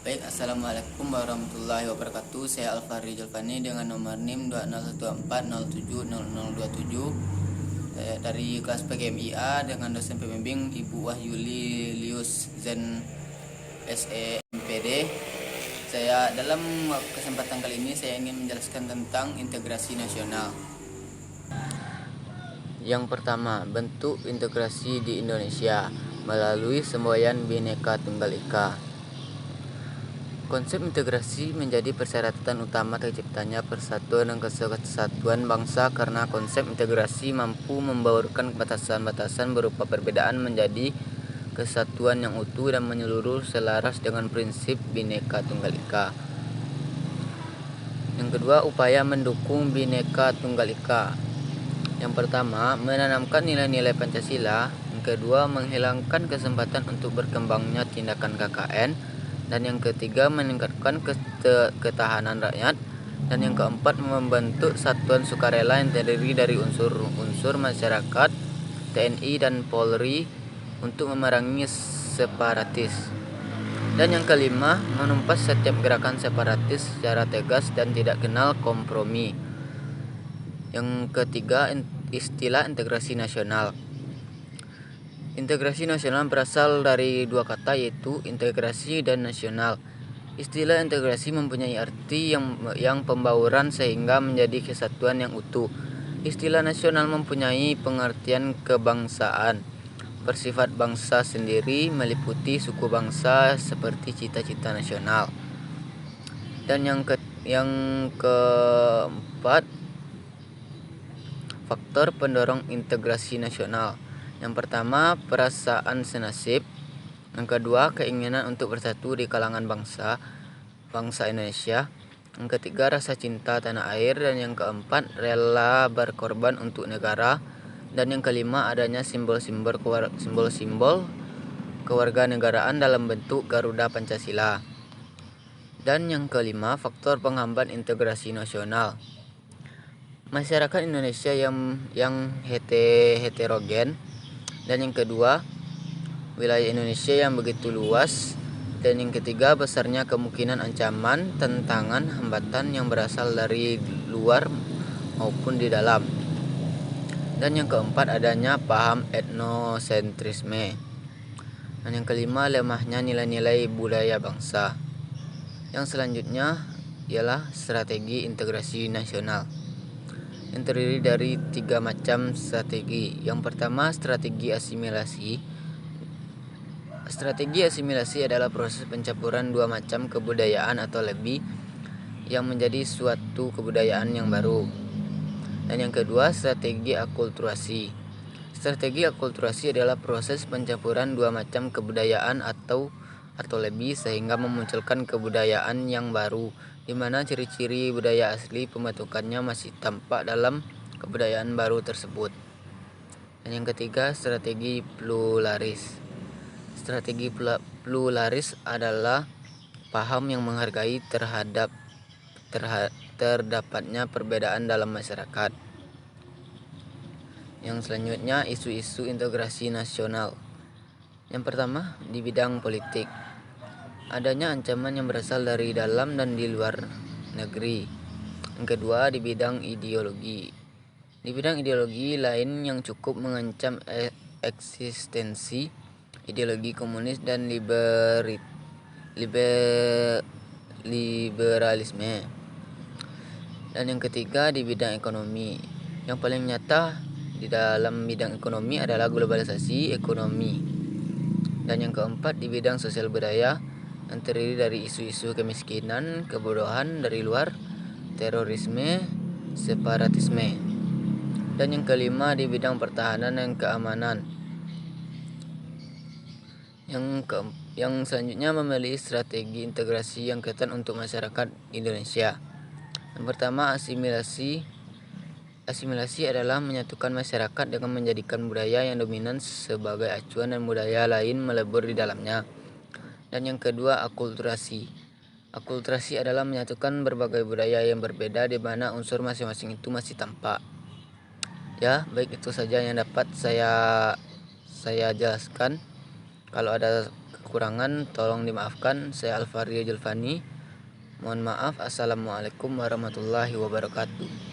Baik, Assalamualaikum warahmatullahi wabarakatuh. Saya Alfari Jalvani dengan nomor NIM 2014070027 dari kelas PGMIA dengan dosen pembimbing Ibu Wahyuli Lius Zen SEMPD. Saya dalam kesempatan kali ini saya ingin menjelaskan tentang integrasi nasional. Yang pertama, bentuk integrasi di Indonesia melalui semboyan Bhinneka Tunggal Ika. Konsep integrasi menjadi persyaratan utama terciptanya persatuan dan kesatuan bangsa karena konsep integrasi mampu membaurkan batasan-batasan berupa perbedaan menjadi kesatuan yang utuh dan menyeluruh selaras dengan prinsip Bhinneka Tunggal Ika. Yang kedua, upaya mendukung Bhinneka Tunggal Ika. Yang pertama, menanamkan nilai-nilai Pancasila. Yang kedua, menghilangkan kesempatan untuk berkembangnya tindakan KKN. Dan yang ketiga, meningkatkan ketahanan rakyat. Dan yang keempat, membentuk satuan sukarela yang terdiri dari unsur masyarakat, TNI dan Polri untuk memerangi separatis. Dan yang kelima, menumpas setiap gerakan separatis secara tegas dan tidak kenal kompromi. Yang ketiga, istilah integrasi nasional. Integrasi nasional berasal dari dua kata, yaitu integrasi dan nasional. Istilah integrasi mempunyai arti yang pembauran sehingga menjadi kesatuan yang utuh. Istilah nasional mempunyai pengertian kebangsaan, bersifat bangsa sendiri, meliputi suku bangsa seperti cita-cita nasional. Dan yang keempat, faktor pendorong integrasi nasional. Yang pertama, perasaan senasib. Yang kedua, keinginan untuk bersatu di kalangan bangsa Indonesia. Yang ketiga, rasa cinta tanah air. Dan yang keempat, rela berkorban untuk negara. Dan yang kelima, adanya simbol-simbol kewarganegaraan dalam bentuk Garuda Pancasila. Dan yang kelima, faktor penghambat integrasi nasional. Masyarakat Indonesia yang heterogen. Dan yang kedua, wilayah Indonesia yang begitu luas. Dan yang ketiga, besarnya kemungkinan ancaman, tantangan, hambatan yang berasal dari luar maupun di dalam. Dan yang keempat, adanya paham etnosentrisme. Dan yang kelima, lemahnya nilai-nilai budaya bangsa. Yang selanjutnya ialah strategi integrasi nasional, yang terdiri dari 3 macam strategi. Yang pertama, strategi asimilasi. Strategi asimilasi adalah proses pencampuran 2 macam kebudayaan atau lebih yang menjadi suatu kebudayaan yang baru. Dan yang kedua, strategi akulturasi. Strategi akulturasi adalah proses pencampuran 2 macam kebudayaan atau lebih sehingga memunculkan kebudayaan yang baru, di mana ciri-ciri budaya asli pembentukannya masih tampak dalam kebudayaan baru tersebut. Dan yang ketiga, strategi pluralis. Strategi pluralis adalah paham yang menghargai terdapatnya perbedaan dalam masyarakat. Yang selanjutnya, isu-isu integrasi nasional. Yang pertama, di bidang politik. Adanya ancaman yang berasal dari dalam dan di luar negeri. Yang kedua, di bidang ideologi. Di bidang ideologi lain yang cukup mengancam eksistensi ideologi komunis dan liberalisme. Dan yang ketiga, di bidang ekonomi. Yang paling nyata di dalam bidang ekonomi adalah globalisasi ekonomi. Dan yang keempat, di bidang sosial budaya, yang terdiri dari isu-isu kemiskinan, kebodohan dari luar, terorisme, separatisme. Dan yang kelima, di bidang pertahanan dan keamanan. Yang selanjutnya, memilih strategi integrasi yang ketat untuk masyarakat Indonesia. Yang pertama, asimilasi. Asimilasi adalah menyatukan masyarakat dengan menjadikan budaya yang dominan sebagai acuan dan budaya lain melebur di dalamnya. Dan yang kedua, akulturasi. Akulturasi adalah menyatukan berbagai budaya yang berbeda di mana unsur masing-masing itu masih tampak. Ya, baik, itu saja yang dapat saya jelaskan. Kalau ada kekurangan tolong dimaafkan. Saya Alvario Julfani. Mohon maaf. Assalamualaikum warahmatullahi wabarakatuh.